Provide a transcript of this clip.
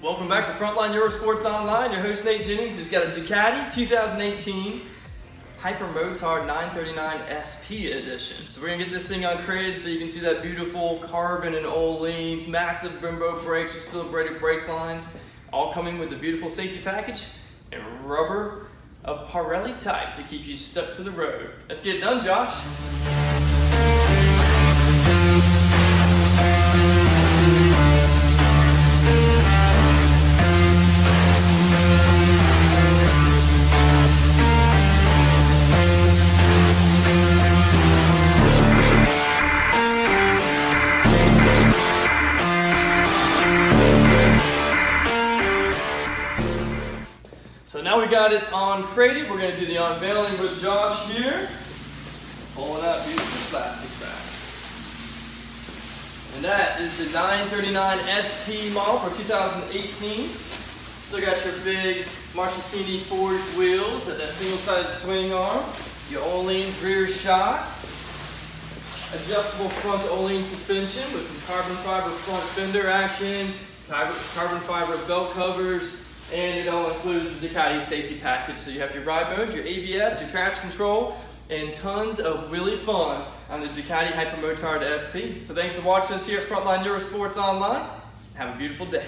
Welcome back to Frontline Eurosports Online. Your host Nate Jennings has got a Ducati 2018 Hypermotard 939 SP edition. So we're gonna get this thing uncrated so you can see that beautiful carbon and Öhlins, massive Brembo brakes with steel braided brake lines, all coming with the beautiful safety package and rubber of Pirelli type to keep you stuck to the road. Let's get it done, Josh. So now we got it uncrated. We're going to do the unveiling with Josh here. Pulling out beautiful plastic bag. And that is the 939 SP model for 2018. Still got your big Marchesini forged wheels, that single-sided swing arm, your Öhlins rear shock, adjustable front Öhlins suspension with some carbon fiber front fender action, carbon fiber belt covers, and it all includes the Ducati safety package. So you have your ride mode, your ABS, your traction control, and tons of really fun on the Ducati Hypermotard SP. So thanks for watching us here at Frontline Eurosports Online. Have a beautiful day.